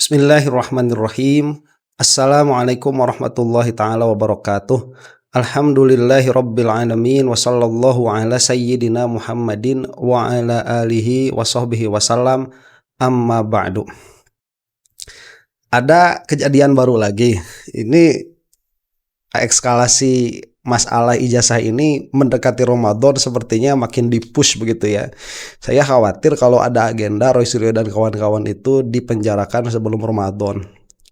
Bismillahirrahmanirrahim. Assalamualaikum warahmatullahi taala wabarakatuh. Alhamdulillahi rabbil alamin wa sallallahu ala sayyidina Muhammadin wa ala alihi wa sahbihi wasallam. Amma ba'du. Ada kejadian baru lagi. Ini ekskalasi masalah ijazah ini mendekati Ramadan sepertinya makin dipush begitu ya. Saya khawatir kalau ada agenda Roy Suryo dan kawan-kawan itu dipenjarakan sebelum Ramadan.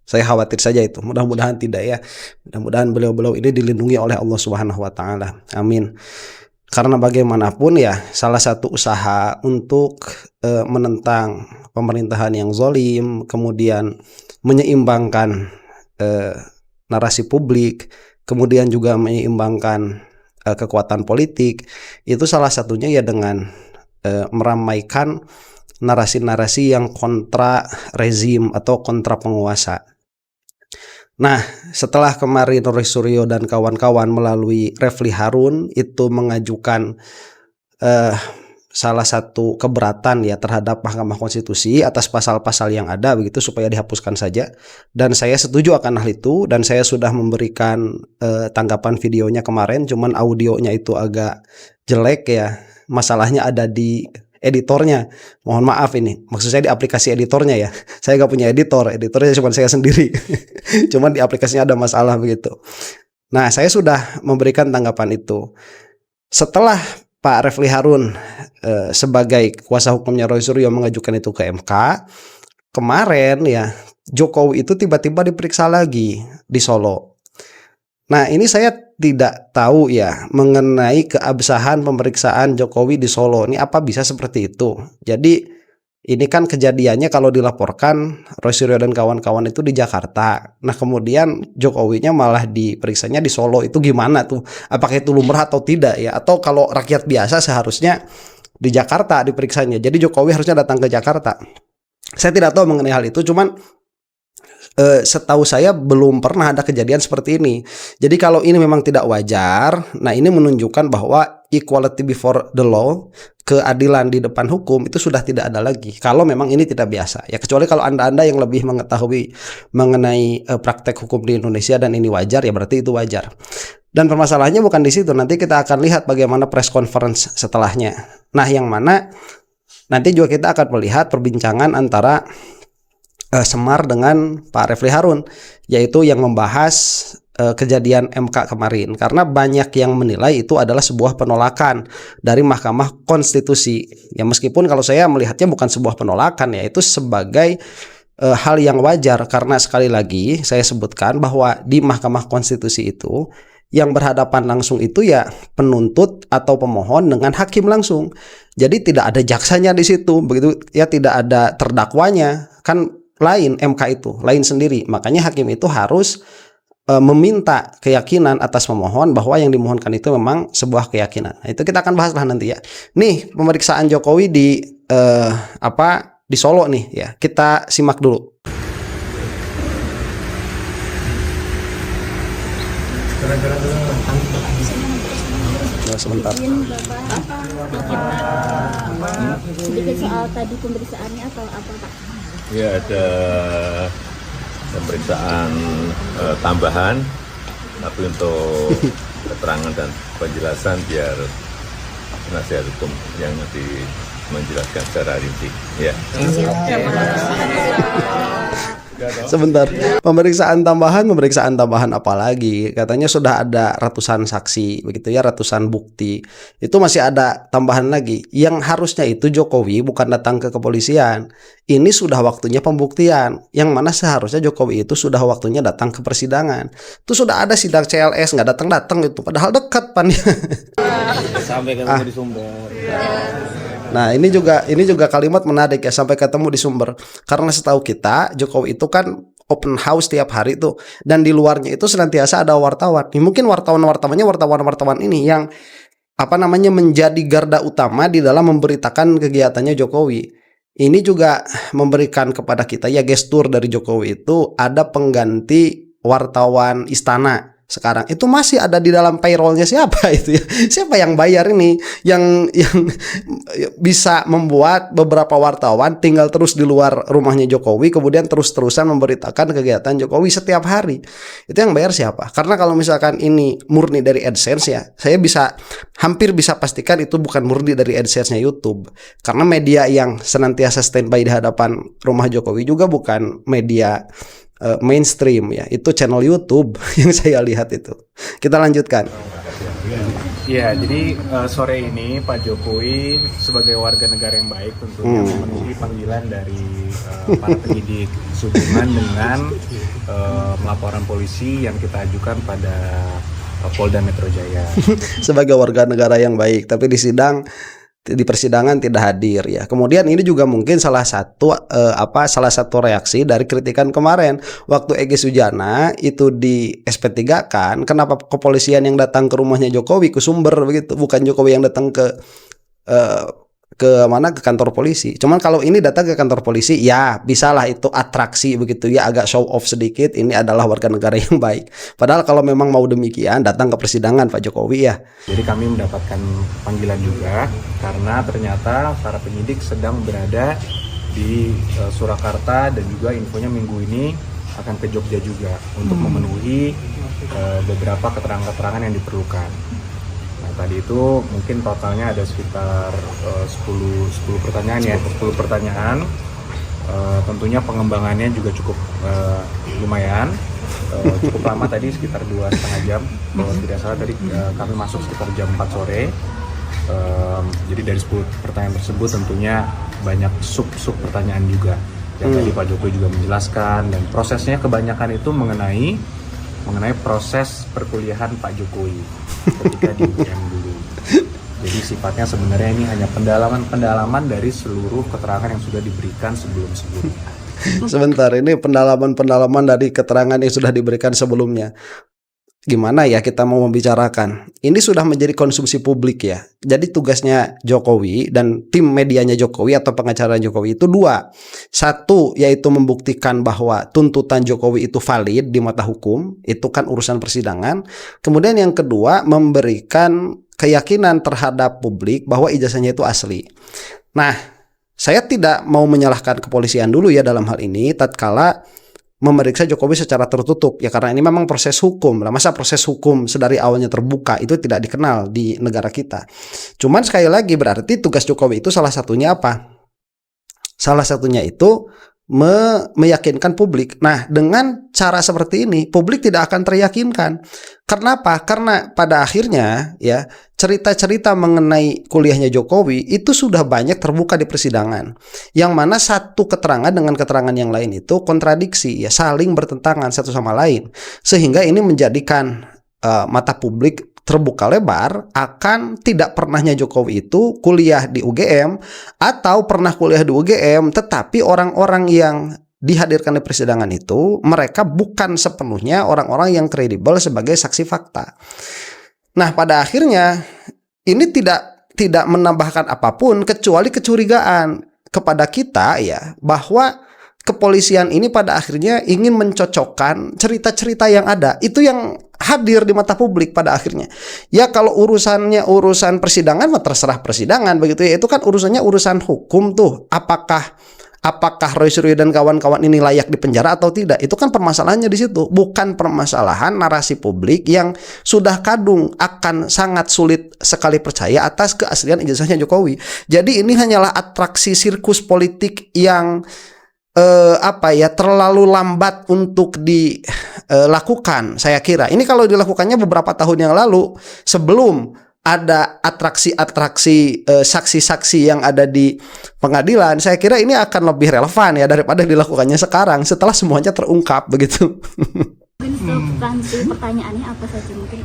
Saya khawatir saja itu. Mudah-mudahan tidak ya. Mudah-mudahan beliau-beliau ini dilindungi oleh Allah Subhanahu wa taala. Amin. Karena bagaimanapun ya, salah satu usaha untuk menentang pemerintahan yang zalim, kemudian menyeimbangkan narasi publik, kemudian juga menyeimbangkan kekuatan politik, itu salah satunya ya dengan meramaikan narasi-narasi yang kontra rezim atau kontra penguasa. Nah, setelah kemarin Roy Suryo dan kawan-kawan melalui Refli Harun itu mengajukan salah satu keberatan ya terhadap Mahkamah Konstitusi atas pasal-pasal yang ada begitu supaya dihapuskan saja, dan saya setuju akan hal itu dan saya sudah memberikan tanggapan videonya kemarin, cuman audionya itu agak jelek ya, masalahnya ada di editornya, mohon maaf ini, maksud saya di aplikasi editornya ya, saya gak punya editornya cuma saya sendiri cuman di aplikasinya ada masalah begitu. Nah, saya sudah memberikan tanggapan itu setelah Pak Refli Harun sebagai kuasa hukumnya Roy Suryo mengajukan itu ke MK. Kemarin ya Jokowi itu tiba-tiba diperiksa lagi di Solo. Nah, ini saya tidak tahu ya mengenai keabsahan pemeriksaan Jokowi di Solo. Ini apa bisa seperti itu? Jadi ini kan kejadiannya kalau dilaporkan Roy Suryo dan kawan-kawan itu di Jakarta. Nah, kemudian Jokowinya malah diperiksanya di Solo. Itu gimana tuh? Apakah itu lumrah atau tidak ya? Atau kalau rakyat biasa seharusnya di Jakarta diperiksanya. Jadi Jokowi harusnya datang ke Jakarta. Saya tidak tahu mengenai hal itu, cuman setahu saya belum pernah ada kejadian seperti ini. Jadi kalau ini memang tidak wajar, nah ini menunjukkan bahwa equality before the law, keadilan di depan hukum itu sudah tidak ada lagi. Kalau memang ini tidak biasa, ya kecuali kalau anda yang lebih mengetahui mengenai praktek hukum di Indonesia dan ini wajar, ya berarti itu wajar. Dan permasalahannya bukan di situ. Nanti kita akan lihat bagaimana press conference setelahnya. Nah, yang mana nanti juga kita akan melihat perbincangan antara Semar dengan Pak Refli Harun, yaitu yang membahas kejadian MK kemarin, karena banyak yang menilai itu adalah sebuah penolakan dari Mahkamah Konstitusi. Ya meskipun kalau saya melihatnya bukan sebuah penolakan ya, itu sebagai hal yang wajar, karena sekali lagi saya sebutkan bahwa di Mahkamah Konstitusi itu yang berhadapan langsung itu ya penuntut atau pemohon dengan hakim langsung. Jadi tidak ada jaksanya di situ, begitu ya, tidak ada terdakwanya, kan lain MK itu, lain sendiri. Makanya hakim itu harus meminta keyakinan atas pemohon bahwa yang dimohonkan itu memang sebuah keyakinan. Nah, itu kita akan bahaslah nanti ya. Nih pemeriksaan Jokowi di di Solo nih ya. Kita simak dulu. Sebentar. Sedikit soal tadi pemeriksaannya atau apa Pak? Ya, ada pemeriksaan tambahan, tapi untuk keterangan dan penjelasan biar penasihat hukum yang nanti menjelaskan secara rinci. Ya. Sebentar, pemeriksaan tambahan apa lagi? Katanya sudah ada ratusan saksi begitu ya, ratusan bukti. Itu masih ada tambahan lagi. Yang harusnya itu Jokowi bukan datang ke kepolisian. Ini sudah waktunya pembuktian. Yang mana seharusnya Jokowi itu sudah waktunya datang ke persidangan. Itu sudah ada sidang CLS, nggak datang itu. Padahal dekat pan. Sampai ketemu di Sumber. Nah, ini juga kalimat menarik ya, sampai ketemu di Sumber. Karena setahu kita Jokowi itu kan open house tiap hari tuh, dan di luarnya itu senantiasa ada wartawan. Mungkin wartawan ini yang menjadi garda utama di dalam memberitakan kegiatannya Jokowi. Ini juga memberikan kepada kita ya gestur dari Jokowi itu ada pengganti wartawan istana sekarang itu masih ada di dalam payrollnya siapa itu ya? Siapa yang bayar ini? Yang bisa membuat beberapa wartawan tinggal terus di luar rumahnya Jokowi, kemudian terus-terusan memberitakan kegiatan Jokowi setiap hari. Itu yang bayar siapa? Karena kalau misalkan ini murni dari AdSense ya, saya hampir bisa pastikan itu bukan murni dari AdSense-nya YouTube. Karena media yang senantiasa standby di hadapan rumah Jokowi juga bukan media mainstream ya, itu channel YouTube yang saya lihat itu. Kita lanjutkan. Ya, jadi sore ini Pak Jokowi sebagai warga negara yang baik tentunya memenuhi panggilan dari para penyidik sehubungan dengan laporan polisi yang kita ajukan pada Polda Metro Jaya. Sebagai warga negara yang baik, tapi di persidangan tidak hadir ya. Kemudian ini juga mungkin salah satu reaksi dari kritikan kemarin waktu Egy Sujana itu di SP3 kan, kenapa kepolisian yang datang ke rumahnya Jokowi ke Sumber begitu, bukan Jokowi yang datang ke kantor polisi. Cuman kalau ini datang ke kantor polisi ya bisalah itu atraksi begitu ya, agak show off sedikit, ini adalah warga negara yang baik. Padahal kalau memang mau demikian datang ke persidangan Pak Jokowi ya. Jadi kami mendapatkan panggilan juga karena ternyata para penyidik sedang berada di Surakarta dan juga infonya minggu ini akan ke Jogja juga untuk memenuhi beberapa keterangan-keterangan yang diperlukan. Tadi itu mungkin totalnya ada sekitar 10 pertanyaan ya, 10 pertanyaan. Tentunya pengembangannya juga cukup lumayan, cukup lama tadi sekitar 2,5 jam. Kalau tidak salah tadi kami masuk sekitar jam 4 sore. Jadi dari 10 pertanyaan tersebut tentunya banyak sub pertanyaan juga. Yang tadi Pak Jokowi juga menjelaskan, dan prosesnya kebanyakan itu mengenai proses perkuliahan Pak Jokowi ketika di UGM dulu. Jadi sifatnya sebenarnya ini hanya pendalaman dari seluruh keterangan yang sudah diberikan sebelumnya. Sebentar, ini pendalaman dari keterangan yang sudah diberikan sebelumnya. Gimana ya kita mau membicarakan? Ini sudah menjadi konsumsi publik ya. Jadi tugasnya Jokowi dan tim medianya Jokowi atau pengacara Jokowi itu dua. Satu, yaitu membuktikan bahwa tuntutan Jokowi itu valid di mata hukum. Itu kan urusan persidangan. Kemudian yang kedua, memberikan keyakinan terhadap publik bahwa ijazahnya itu asli. Nah, saya tidak mau menyalahkan kepolisian dulu ya dalam hal ini tatkala memeriksa Jokowi secara tertutup ya, karena ini memang proses hukum. Masa proses hukum sedari awalnya terbuka itu tidak dikenal di negara kita. Cuman sekali lagi berarti tugas Jokowi itu salah satunya apa? Salah satunya itu meyakinkan publik. Nah, dengan cara seperti ini publik tidak akan teryakinkan. Kenapa? Karena pada akhirnya ya cerita-cerita mengenai kuliahnya Jokowi itu sudah banyak terbuka di persidangan. Yang mana satu keterangan dengan keterangan yang lain itu kontradiksi ya, saling bertentangan satu sama lain. Sehingga ini menjadikan mata publik terbuka lebar akan tidak pernahnya Jokowi itu kuliah di UGM atau pernah kuliah di UGM, tetapi orang-orang yang dihadirkan di persidangan itu mereka bukan sepenuhnya orang-orang yang kredibel sebagai saksi fakta. Nah, pada akhirnya ini tidak menambahkan apapun kecuali kecurigaan kepada kita ya, bahwa kepolisian ini pada akhirnya ingin mencocokkan cerita-cerita yang ada. Itu yang hadir di mata publik pada akhirnya. Ya kalau urusan persidangan mah terserah persidangan begitu ya. Itu kan urusan hukum tuh. Apakah Roy Suryo dan kawan-kawan ini layak dipenjara atau tidak? Itu kan permasalahannya di situ. Bukan permasalahan narasi publik yang sudah kadung akan sangat sulit sekali percaya atas keaslian ijazahnya Jokowi. Jadi ini hanyalah atraksi sirkus politik yang terlalu lambat untuk dilakukan. Saya kira ini kalau dilakukannya beberapa tahun yang lalu sebelum ada atraksi-atraksi saksi-saksi yang ada di pengadilan, saya kira ini akan lebih relevan ya daripada dilakukannya sekarang setelah semuanya terungkap begitu. Substansi pertanyaannya apa saja mungkin?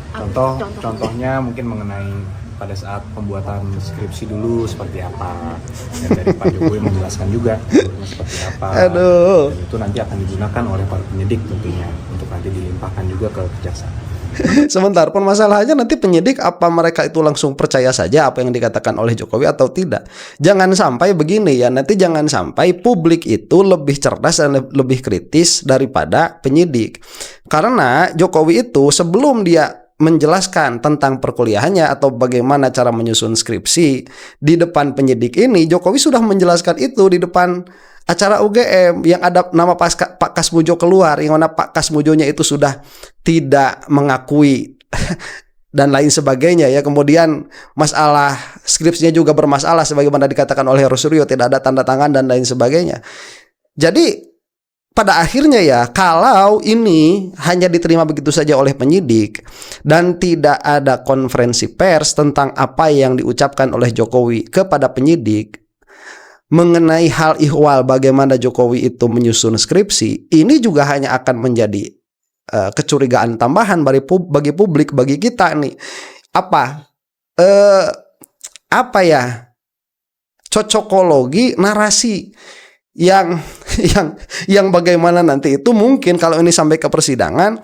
Contohnya mungkin mengenai pada saat pembuatan skripsi dulu seperti apa, dan dari Pak Jokowi menjelaskan juga seperti apa. Aduh. Dan itu nanti akan digunakan oleh para penyidik tentunya untuk nanti dilimpahkan juga ke kejaksaan. Sebentar, permasalahannya nanti penyidik apa mereka itu langsung percaya saja apa yang dikatakan oleh Jokowi atau tidak. Jangan sampai begini ya, nanti jangan sampai publik itu lebih cerdas dan lebih kritis daripada penyidik. Karena Jokowi itu sebelum dia menjelaskan tentang perkuliahannya atau bagaimana cara menyusun skripsi di depan penyidik ini, Jokowi sudah menjelaskan itu di depan acara UGM yang ada nama Pak Kasmujo keluar, yang mana Pak Kasmujonya itu sudah tidak mengakui dan lain sebagainya ya. Kemudian masalah skripsinya juga bermasalah sebagaimana dikatakan oleh Rosuryo, tidak ada tanda tangan dan lain sebagainya. Jadi pada akhirnya ya, kalau ini hanya diterima begitu saja oleh penyidik dan tidak ada konferensi pers tentang apa yang diucapkan oleh Jokowi kepada penyidik mengenai hal ihwal bagaimana Jokowi itu menyusun skripsi, ini juga hanya akan menjadi kecurigaan tambahan bagi publik, bagi kita nih. Apa ya, cocokologi narasi yang bagaimana nanti itu mungkin kalau ini sampai ke persidangan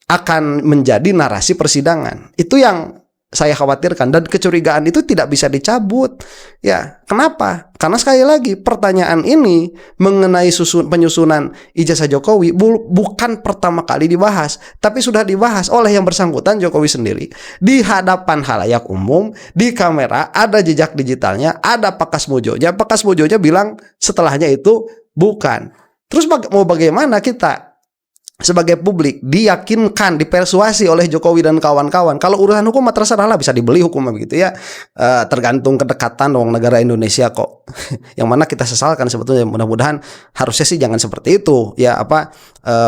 akan menjadi narasi persidangan. Itu yang saya khawatirkan, dan kecurigaan itu tidak bisa dicabut. Ya, kenapa? Karena sekali lagi pertanyaan ini mengenai penyusunan ijazah Jokowi bukan pertama kali dibahas, tapi sudah dibahas oleh yang bersangkutan Jokowi sendiri di hadapan khalayak umum, di kamera, ada jejak digitalnya, ada Pak Kasmujonya. Pak Kasmujonya bilang setelahnya itu bukan. Terus mau bagaimana kita sebagai publik diyakinkan, dipersuasi oleh Jokowi dan kawan-kawan? Kalau urusan hukum terserahlah, bisa dibeli hukumnya begitu ya. Tergantung kedekatan dong negara Indonesia kok. Yang mana kita sesalkan sebetulnya. Mudah-mudahan harusnya sih jangan seperti itu ya,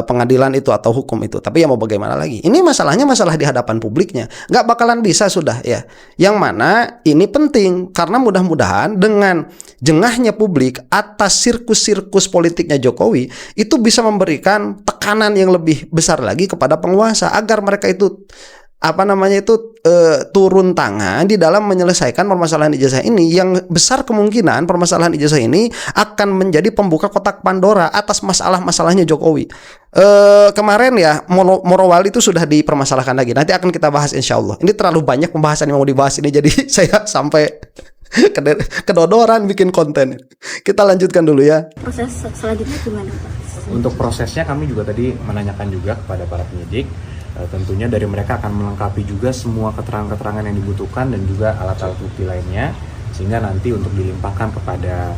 pengadilan itu atau hukum itu. Tapi ya mau bagaimana lagi? Ini masalahnya masalah di hadapan publiknya. Nggak bakalan bisa sudah ya. Yang mana ini penting karena mudah-mudahan dengan jengahnya publik atas sirkus-sirkus politiknya Jokowi itu bisa memberikan tekanan yang lebih besar lagi kepada penguasa agar mereka itu turun tangan di dalam menyelesaikan permasalahan ijazah ini, yang besar kemungkinan permasalahan ijazah ini akan menjadi pembuka kotak Pandora atas masalah-masalahnya Jokowi. Kemarin ya Morowali itu sudah dipermasalahkan lagi. Nanti akan kita bahas insya Allah. Ini terlalu banyak pembahasan yang mau dibahas ini, jadi saya sampai kedodoran bikin konten. Kita lanjutkan dulu ya. Proses selanjutnya gimana Pak? Untuk prosesnya kami juga tadi menanyakan juga kepada para penyidik. Tentunya dari mereka akan melengkapi juga semua keterangan-keterangan yang dibutuhkan dan juga alat-alat bukti lainnya, sehingga nanti untuk dilimpahkan kepada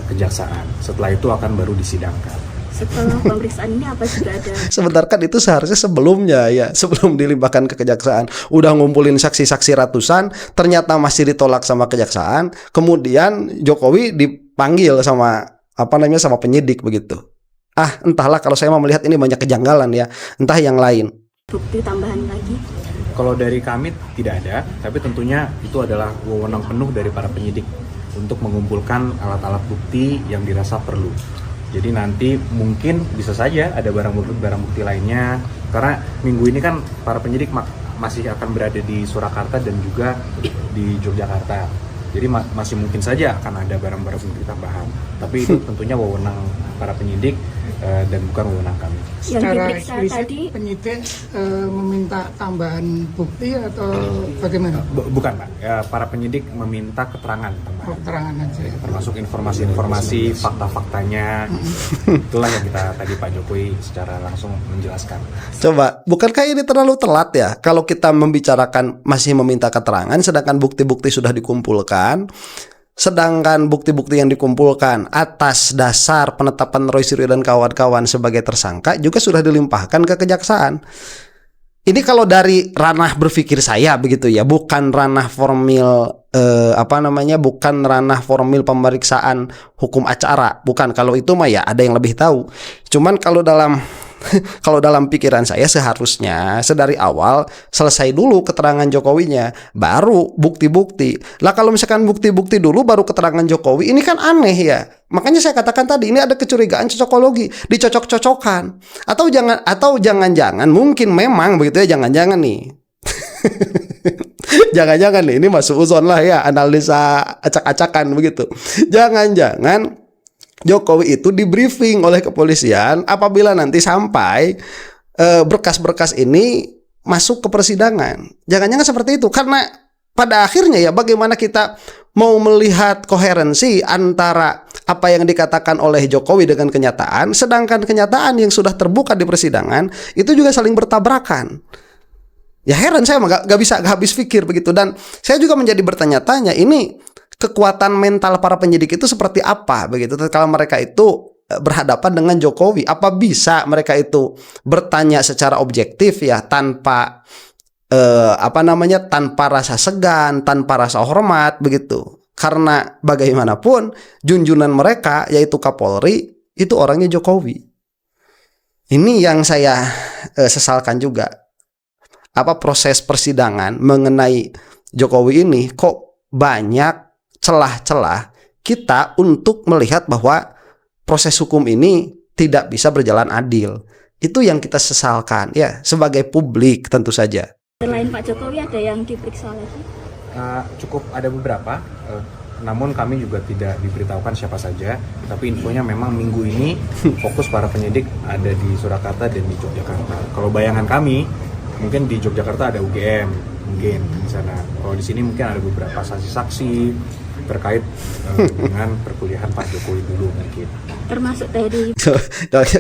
kejaksaan. Setelah itu akan baru disidangkan. Setelah pemeriksaan ini apa sudah ada? Sebentar, kan itu seharusnya sebelumnya ya, sebelum dilimpahkan ke kejaksaan udah ngumpulin saksi-saksi ratusan, ternyata masih ditolak sama kejaksaan. Kemudian Jokowi dipanggil sama sama penyidik begitu. Entahlah, kalau saya mau melihat ini banyak kejanggalan ya, entah yang lain. Bukti tambahan lagi? Kalau dari kami tidak ada, tapi tentunya itu adalah wewenang penuh dari para penyidik untuk mengumpulkan alat-alat bukti yang dirasa perlu. Jadi nanti mungkin bisa saja ada barang bukti lainnya, karena minggu ini kan para penyidik masih akan berada di Surakarta dan juga di Yogyakarta. Jadi masih mungkin saja akan ada barang-barang bukti tambahan. Tapi itu tentunya wewenang para penyidik dan bukan wewenang kami. Secara eksplisit penyidik meminta tambahan bukti atau bagaimana? Bukan Pak, para penyidik meminta keterangan tambahan. Keterangan aja. Termasuk informasi-informasi, fakta-faktanya. Itulah yang kita tadi Pak Jokowi secara langsung menjelaskan. Coba, bukankah ini terlalu telat ya kalau kita membicarakan masih meminta keterangan sedangkan bukti-bukti sudah dikumpulkan? Sedangkan bukti-bukti yang dikumpulkan atas dasar penetapan Roy Suryo dan kawan-kawan sebagai tersangka juga sudah dilimpahkan ke kejaksaan. Ini kalau dari ranah berpikir saya begitu ya, bukan ranah formil bukan ranah formil pemeriksaan hukum acara, bukan. Kalau itu mah ya ada yang lebih tahu. Cuman kalau dalam pikiran saya seharusnya sedari awal selesai dulu keterangan Jokowinya, baru bukti-bukti. Lah kalau misalkan bukti-bukti dulu baru keterangan Jokowi, ini kan aneh ya. Makanya saya katakan tadi ini ada kecurigaan cocokologi, dicocok-cocokkan. Atau jangan-jangan mungkin memang begitu ya, jangan-jangan nih. Jangan-jangan nih, ini masuk uzon lah ya, analisa acak-acakan begitu. Jangan-jangan Jokowi itu di briefing oleh kepolisian apabila nanti sampai berkas-berkas ini masuk ke persidangan. Jangan-jangan seperti itu, karena pada akhirnya ya bagaimana kita mau melihat koherensi antara apa yang dikatakan oleh Jokowi dengan kenyataan, sedangkan kenyataan yang sudah terbuka di persidangan itu juga saling bertabrakan. Ya heran saya nggak bisa nggak habis pikir begitu, dan saya juga menjadi bertanya-tanya ini kekuatan mental para penyidik itu seperti apa begitu kalau mereka itu berhadapan dengan Jokowi. Apa bisa mereka itu bertanya secara objektif ya tanpa tanpa rasa segan, tanpa rasa hormat begitu. Karena bagaimanapun junjunan mereka yaitu Kapolri itu orangnya Jokowi. Ini yang saya sesalkan juga. Proses persidangan mengenai Jokowi ini kok banyak celah-celah kita untuk melihat bahwa proses hukum ini tidak bisa berjalan adil. Itu yang kita sesalkan ya sebagai publik tentu saja. Selain Pak Jokowi ada yang diperiksa lagi? Cukup ada beberapa, namun kami juga tidak diberitahukan siapa saja. Tapi infonya memang minggu ini fokus para penyidik ada di Surakarta dan di Yogyakarta. Kalau bayangan kami, mungkin di Yogyakarta ada UGM, mungkin di sana. Kalau di sini mungkin ada beberapa saksi-saksi terkait dengan perkuliahan Pak Jokowi dulu mungkin. Termasuk tadi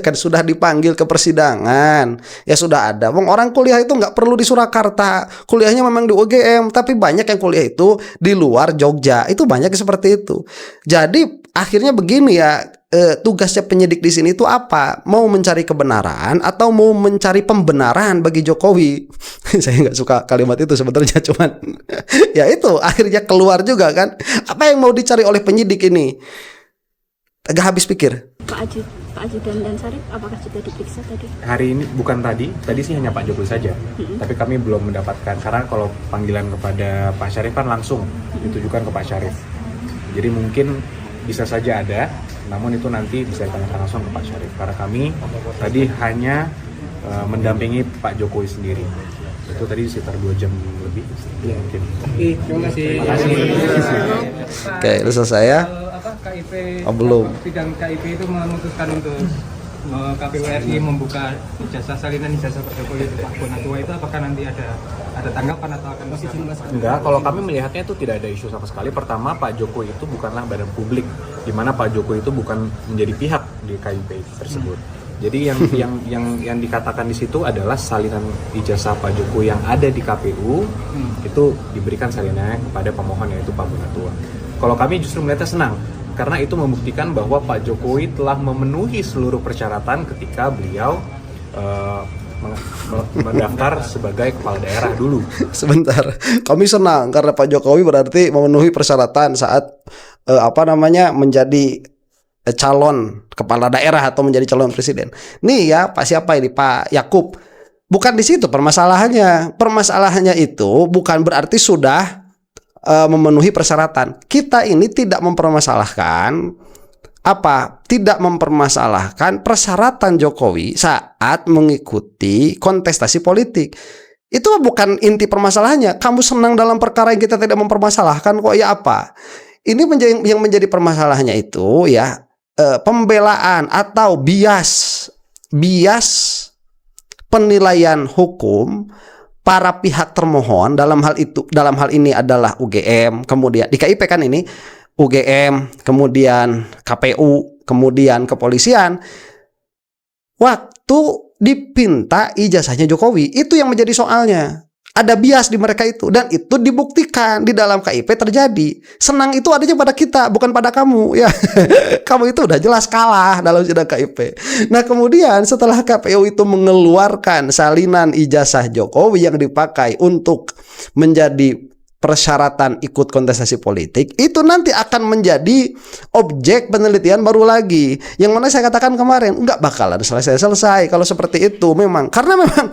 Kan sudah dipanggil ke persidangan, ya sudah ada. Orang kuliah itu nggak perlu di Surakarta, kuliahnya memang di UGM, tapi banyak yang kuliah itu di luar Jogja, itu banyak seperti itu. Jadi akhirnya begini ya, tugasnya penyidik di sini itu apa? Mau mencari kebenaran atau mau mencari pembenaran bagi Jokowi? Saya nggak suka kalimat itu sebenarnya, cuman ya itu akhirnya keluar juga kan. Apa yang mau dicari oleh penyidik ini? Agak habis pikir. Pak Ajudan dan Sarip apakah juga diperiksa tadi? Hari ini bukan tadi sih hanya Pak Jokowi saja. Tapi kami belum mendapatkan, karena kalau panggilan kepada Pak Syarif kan langsung ditujukan ke Pak Syarif. Jadi mungkin bisa saja ada, namun itu nanti bisa ditanyakan langsung ke Pak Syarif. Karena kami tadi hanya mendampingi Pak Jokowi sendiri. Itu tadi sekitar 2 jam lebih. Ya, mungkin. Terima kasih. Oke, itu selesai ya. KIP belum. Sidang KIP itu memutuskan untuk KPU RI membuka ijazah salinan ijazah Pak Jokowi untuk Pak Bonatua, itu apakah nanti ada tanggapan atau akan Enggak, kalau kami melihatnya itu tidak ada isu sama sekali. Pertama, Pak Jokowi itu bukanlah badan publik, di mana Pak Jokowi itu bukan menjadi pihak di KIP tersebut. Jadi yang dikatakan di situ adalah salinan ijazah Pak Jokowi yang ada di KPU itu diberikan salinannya kepada pemohon yaitu Pak Bonatua. Kalau kami justru melihatnya senang, karena itu membuktikan bahwa Pak Jokowi telah memenuhi seluruh persyaratan ketika beliau mendaftar sebagai kepala daerah dulu. Sebentar, kami senang karena Pak Jokowi berarti memenuhi persyaratan saat menjadi calon kepala daerah atau menjadi calon presiden. Nih ya, Pak siapa ini? Pak Yakub. Bukan di situ permasalahannya. Permasalahannya itu bukan berarti sudah memenuhi persyaratan. Kita ini tidak mempermasalahkan persyaratan Jokowi saat mengikuti kontestasi politik. Itu bukan inti permasalahannya. Kamu senang dalam perkara yang kita tidak mempermasalahkan kok, ya apa? Ini yang menjadi permasalahannya itu ya pembelaan atau bias penilaian hukum para pihak termohon. Dalam hal ini adalah UGM, kemudian di KIP kan ini UGM, kemudian KPU, kemudian kepolisian. Waktu dipinta ijazahnya Jokowi, itu yang menjadi soalnya. Ada bias di mereka itu, dan itu dibuktikan di dalam KIP terjadi. Senang itu adanya pada kita, bukan pada kamu ya. Kamu itu udah jelas kalah dalam sidang KIP. Nah kemudian setelah KPU itu mengeluarkan salinan ijazah Jokowi yang dipakai untuk menjadi persyaratan ikut kontestasi politik, itu nanti akan menjadi objek penelitian baru lagi. Yang mana saya katakan kemarin, nggak bakalan selesai kalau seperti itu memang. Karena memang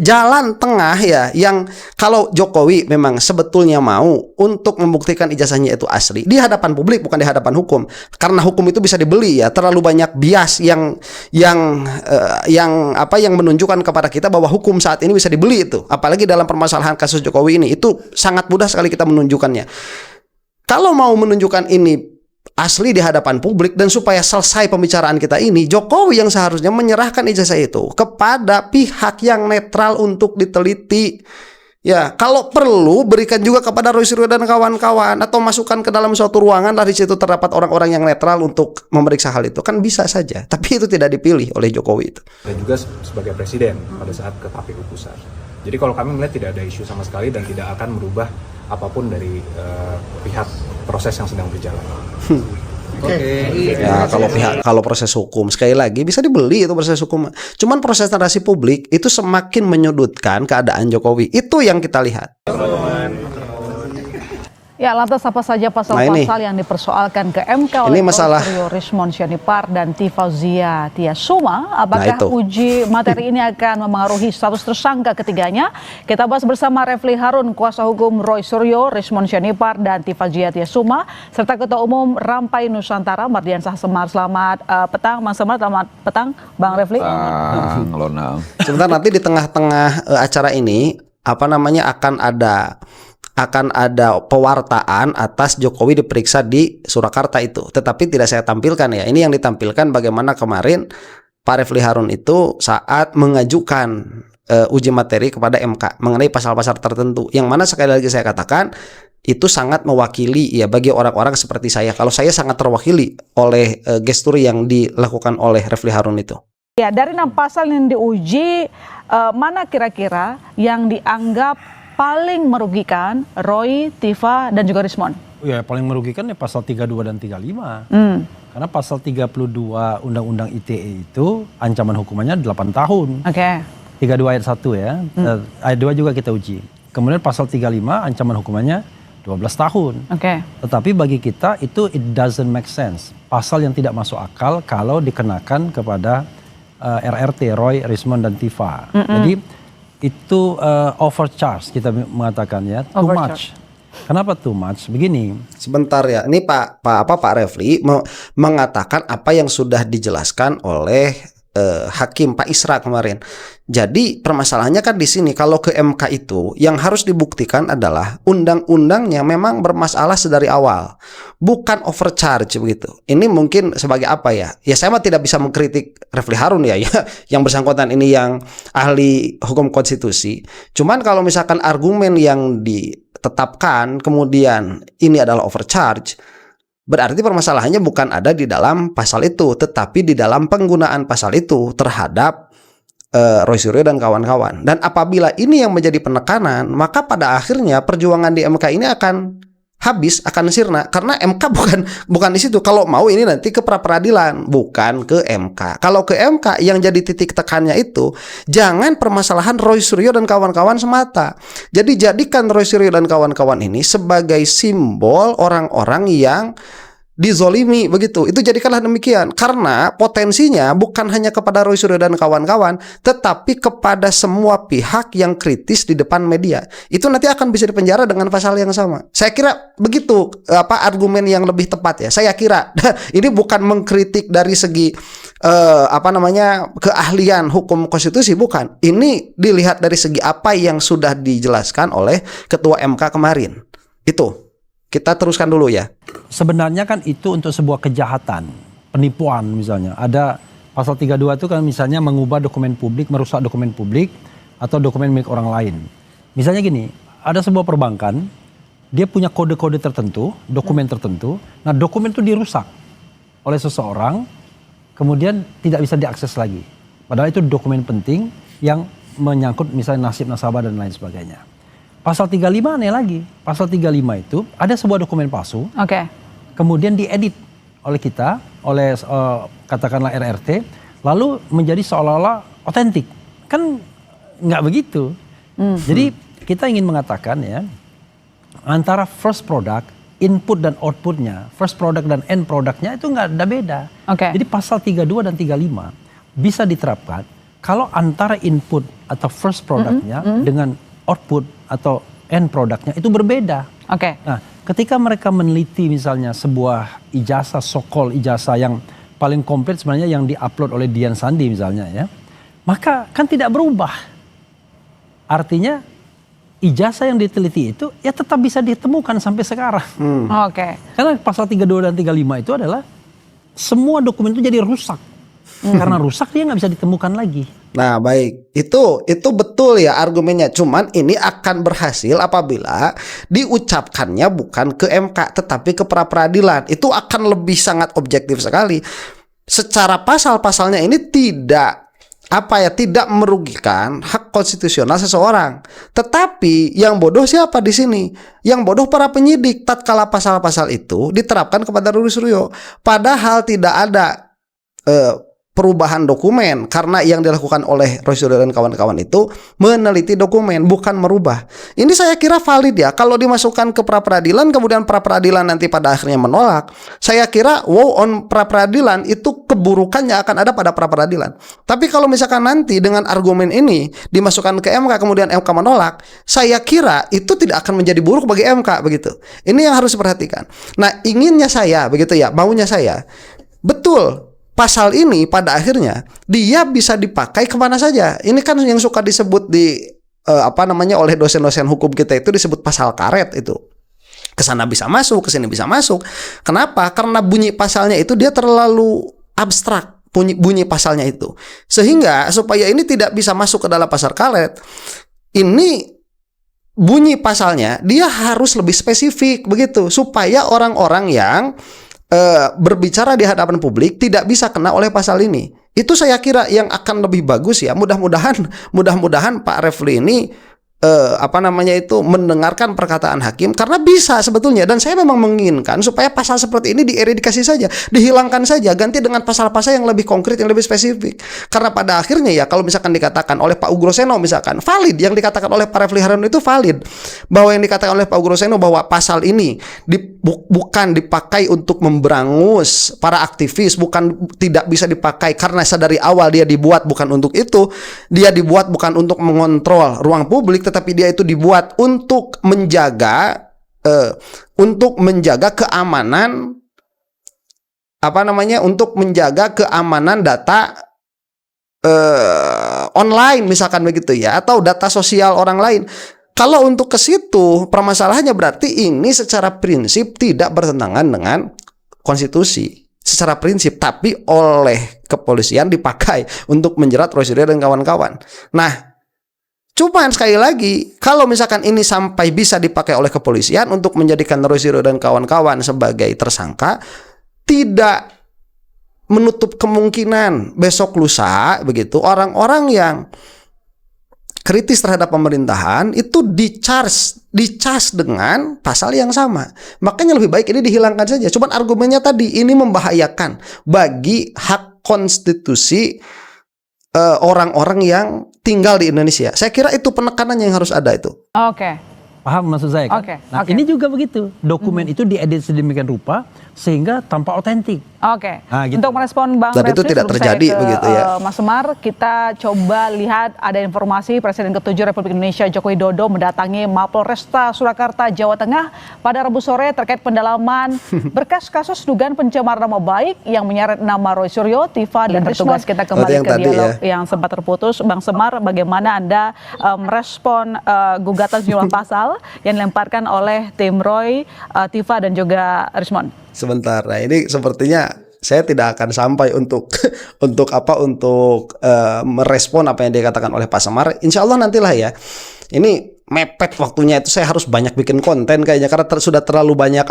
jalan tengah ya, yang kalau Jokowi memang sebetulnya mau untuk membuktikan ijazahnya itu asli di hadapan publik, bukan di hadapan hukum, karena hukum itu bisa dibeli ya. Terlalu banyak bias yang menunjukkan kepada kita bahwa hukum saat ini bisa dibeli itu, apalagi dalam permasalahan kasus Jokowi ini, itu sangat mudah sekali kita menunjukkannya. Kalau mau menunjukkan ini asli di hadapan publik dan supaya selesai pembicaraan kita ini, Jokowi yang seharusnya menyerahkan ijazah itu kepada pihak yang netral untuk diteliti. Ya, kalau perlu berikan juga kepada Roy Suryo dan kawan-kawan atau masukkan ke dalam suatu ruangan lah, di situ terdapat orang-orang yang netral untuk memeriksa hal itu. Kan bisa saja, tapi itu tidak dipilih oleh Jokowi itu. Dan juga sebagai presiden pada saat ke KPU pusat. Jadi kalau kami melihat tidak ada isu sama sekali dan tidak akan merubah apapun dari pihak proses yang sedang berjalan. Ya, kalau proses hukum sekali lagi bisa dibeli itu proses hukum. Cuman proses narasi publik itu semakin menyudutkan keadaan Jokowi. Itu yang kita lihat. Ya, lantas apa saja pasal-pasal yang dipersoalkan ke MK oleh Suryo Rismon Sianipar dan Tifauziah Tiasuma? Apakah uji materi ini akan memengaruhi status tersangka ketiganya? Kita bahas bersama Refli Harun, kuasa hukum Roy Suryo, Rismon Sianipar dan Tifauziah Tiasuma, serta Ketua Umum Rampai Nusantara Mardiansah Semar. Selamat petang, Bang Semar. Selamat petang, Bang Refli. Sebentar, nanti di tengah-tengah acara ini akan ada pewartaan atas Jokowi diperiksa di Surakarta itu. Tetapi tidak saya tampilkan ya. Ini yang ditampilkan bagaimana kemarin Pak Refli Harun itu saat mengajukan uji materi kepada MK mengenai pasal-pasal tertentu. Yang mana sekali lagi saya katakan itu sangat mewakili ya bagi orang-orang seperti saya. Kalau saya sangat terwakili oleh gestur yang dilakukan oleh Refli Harun itu. Ya, dari 6 pasal yang diuji, mana kira-kira yang dianggap paling merugikan Roy, Tifa, dan juga Rismon? Ya, paling merugikan ya pasal 32 dan 35. Karena pasal 32 Undang-Undang ITE itu ancaman hukumannya 8 tahun. 32 ayat 1 ya. Ayat 2 juga kita uji. Kemudian pasal 35 ancaman hukumannya 12 tahun. Tetapi bagi kita itu it doesn't make sense. Pasal yang tidak masuk akal kalau dikenakan kepada RRT, Roy, Rismon, dan Tifa. Jadi itu overcharge kita mengatakan ya, too much. Kenapa too much? Begini. Sebentar ya, ini Pak Refli mengatakan apa yang sudah dijelaskan oleh Hakim Pak Isra kemarin. Jadi permasalahannya kan di sini, kalau ke MK itu yang harus dibuktikan adalah undang-undangnya memang bermasalah sedari awal, bukan overcharge begitu. Ini mungkin sebagai apa ya? Ya saya mah tidak bisa mengkritik Refli Harun ya, yang bersangkutan ini yang ahli hukum konstitusi. Cuman kalau misalkan argumen yang ditetapkan kemudian ini adalah overcharge, berarti permasalahannya bukan ada di dalam pasal itu, tetapi di dalam penggunaan pasal itu terhadap Roy Suryo dan kawan-kawan. Dan apabila ini yang menjadi penekanan, maka pada akhirnya perjuangan di MK ini akan habis, akan sirna. Karena MK bukan di situ. Kalau mau ini nanti ke pra-peradilan, bukan ke MK. Kalau ke MK yang jadi titik tekannya itu jangan permasalahan Roy Suryo dan kawan-kawan semata. Jadi jadikan Roy Suryo dan kawan-kawan ini sebagai simbol orang-orang yang dizolimi begitu. Itu jadikanlah demikian, karena potensinya bukan hanya kepada Roy Suryo dan kawan-kawan, tetapi kepada semua pihak yang kritis di depan media. Itu nanti akan bisa dipenjara dengan pasal yang sama. Saya kira begitu argumen yang lebih tepat ya. Saya kira ini bukan mengkritik dari segi keahlian hukum konstitusi, bukan. Ini dilihat dari segi apa yang sudah dijelaskan oleh Ketua MK kemarin. Itu. Kita teruskan dulu ya. Sebenarnya kan itu untuk sebuah kejahatan, penipuan misalnya. Ada pasal 32 itu kan misalnya mengubah dokumen publik, merusak dokumen publik, atau dokumen milik orang lain. Misalnya gini, ada sebuah perbankan, dia punya kode-kode tertentu, dokumen tertentu. Nah dokumen itu dirusak oleh seseorang, kemudian tidak bisa diakses lagi. Padahal itu dokumen penting yang menyangkut misalnya nasib nasabah dan lain sebagainya. Pasal 35 aneh lagi. Pasal 35 itu ada sebuah dokumen palsu. Kemudian diedit oleh kita, oleh katakanlah RRT, lalu menjadi seolah-olah otentik. Kan nggak begitu. Jadi kita ingin mengatakan ya, antara first product, input dan outputnya, first product dan end productnya itu nggak ada beda. Jadi pasal 32 dan 35 bisa diterapkan kalau antara input atau first productnya dengan output atau end produknya itu berbeda. Nah, ketika mereka meneliti misalnya sebuah ijazah, so-called ijazah yang paling komplit sebenarnya yang diupload oleh Dian Sandi misalnya ya, maka kan tidak berubah. Artinya ijazah yang diteliti itu ya tetap bisa ditemukan sampai sekarang. Oke. Karena pasal 32 dan 35 itu adalah semua dokumen itu jadi rusak. Karena rusak dia nggak bisa ditemukan lagi. Nah, baik. Itu betul ya argumennya. Cuman ini akan berhasil apabila diucapkannya bukan ke MK tetapi ke pra-peradilan. Itu akan lebih sangat objektif sekali. Secara pasal-pasalnya ini tidak merugikan hak konstitusional seseorang. Tetapi yang bodoh siapa di sini? Yang bodoh para penyidik tatkala pasal-pasal itu diterapkan kepada Roy Suryo. Padahal tidak ada perubahan dokumen, karena yang dilakukan oleh Roy Suryo dan kawan-kawan itu meneliti dokumen, bukan merubah. Ini saya kira valid ya. Kalau dimasukkan ke pra-peradilan, kemudian pra-peradilan nanti pada akhirnya menolak, saya kira on pra-peradilan itu keburukannya akan ada pada pra-peradilan. Tapi kalau misalkan nanti dengan argumen ini dimasukkan ke MK, kemudian MK menolak, saya kira itu tidak akan menjadi buruk bagi MK begitu. Ini yang harus diperhatikan. Nah, inginnya saya begitu ya, maunya saya, betul pasal ini pada akhirnya dia bisa dipakai kemana saja. Ini kan yang suka disebut di oleh dosen-dosen hukum kita itu disebut pasal karet itu. Kesana bisa masuk, kesini bisa masuk. Kenapa? Karena bunyi pasalnya itu dia terlalu abstrak. Bunyi pasalnya itu. Sehingga supaya ini tidak bisa masuk ke dalam pasal karet, ini bunyi pasalnya dia harus lebih spesifik begitu supaya orang-orang yang berbicara di hadapan publik tidak bisa kena oleh pasal ini. Itu saya kira yang akan lebih bagus ya. Mudah-mudahan Pak Refli ini mendengarkan perkataan hakim, karena bisa sebetulnya, dan saya memang menginginkan supaya pasal seperti ini dieradikasi saja, dihilangkan saja, ganti dengan pasal-pasal yang lebih konkret, yang lebih spesifik. Karena pada akhirnya ya, kalau misalkan dikatakan oleh Pak Ugroseno misalkan valid, yang dikatakan oleh Pak Refli Harun itu valid, bahwa yang dikatakan oleh Pak Ugroseno bahwa pasal ini bukan dipakai untuk memberangus para aktivis, tidak bisa dipakai karena dari awal dia dibuat bukan untuk itu, dia dibuat bukan untuk mengontrol ruang publik, tetapi dia itu dibuat untuk menjaga keamanan untuk menjaga keamanan data online misalkan begitu ya, atau data sosial orang lain. Kalau untuk ke situ permasalahannya berarti ini secara prinsip tidak bertentangan dengan konstitusi secara prinsip, tapi oleh kepolisian dipakai untuk menjerat Roy Suryo dan kawan-kawan. Nah, cuman sekali lagi, kalau misalkan ini sampai bisa dipakai oleh kepolisian untuk menjadikan Roy Suryo dan kawan-kawan sebagai tersangka, tidak menutup kemungkinan besok lusa begitu orang-orang yang kritis terhadap pemerintahan itu dicas dengan pasal yang sama. Makanya lebih baik ini dihilangkan saja. Cuman argumennya tadi ini membahayakan bagi hak konstitusi orang-orang yang tinggal di Indonesia. Saya kira itu penekanannya yang harus ada itu. Oke. Paham maksud saya kan? Nah, ini juga begitu. Dokumen itu diedit sedemikian rupa sehingga tampak otentik. Oke. Nah, gitu. Untuk merespon Bang Dan Refli, itu tidak terjadi begitu ya. Mas Semar, kita coba lihat ada informasi Presiden ke-7 Republik Indonesia Joko Widodo mendatangi Mapolresta Surakarta, Jawa Tengah pada Rabu sore terkait pendalaman berkas kasus dugaan pencemaran nama baik yang menyeret nama Roy Suryo, Tiva dan Rismon. Kita kembali ke dialog yang sempat terputus. Bang Semar, bagaimana Anda merespon gugatan sejumlah pasal yang dilemparkan oleh tim Roy, Tiva dan juga Rismon? Sebentar, nah ini sepertinya saya tidak akan sampai untuk merespon apa yang dikatakan oleh Pak Semar. Insya Allah nantilah ya. Ini mepet waktunya, itu saya harus banyak bikin konten kayaknya karena sudah terlalu banyak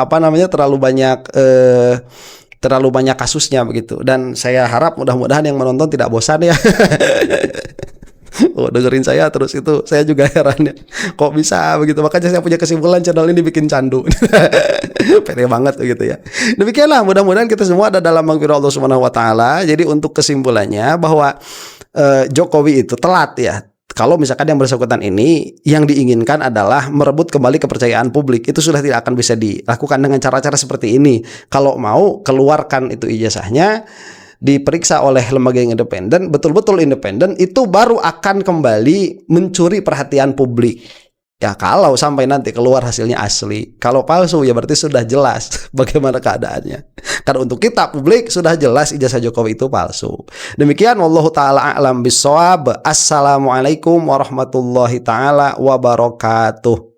terlalu banyak kasusnya begitu. Dan saya harap mudah-mudahan yang menonton tidak bosan ya. Oh, dengerin saya terus, itu saya juga heran ya. Kok bisa begitu? Makanya saya punya kesimpulan channel ini bikin candu. Pede banget begitu ya. Demikianlah, mudah-mudahan kita semua ada dalam maghfirah Allah Subhanahu wa taala. Jadi untuk kesimpulannya bahwa Jokowi itu telat ya. Kalau misalkan yang bersangkutan ini yang diinginkan adalah merebut kembali kepercayaan publik, itu sudah tidak akan bisa dilakukan dengan cara-cara seperti ini. Kalau mau keluarkan itu ijazahnya, diperiksa oleh lembaga yang independen, betul-betul independen, itu baru akan kembali mencuri perhatian publik. Ya kalau sampai nanti keluar hasilnya asli. Kalau palsu ya berarti sudah jelas bagaimana keadaannya. Karena untuk kita publik sudah jelas ijazah Jokowi itu palsu. Demikian wallahu taala a'lam bissawab. Assalamualaikum warahmatullahi taala wabarakatuh.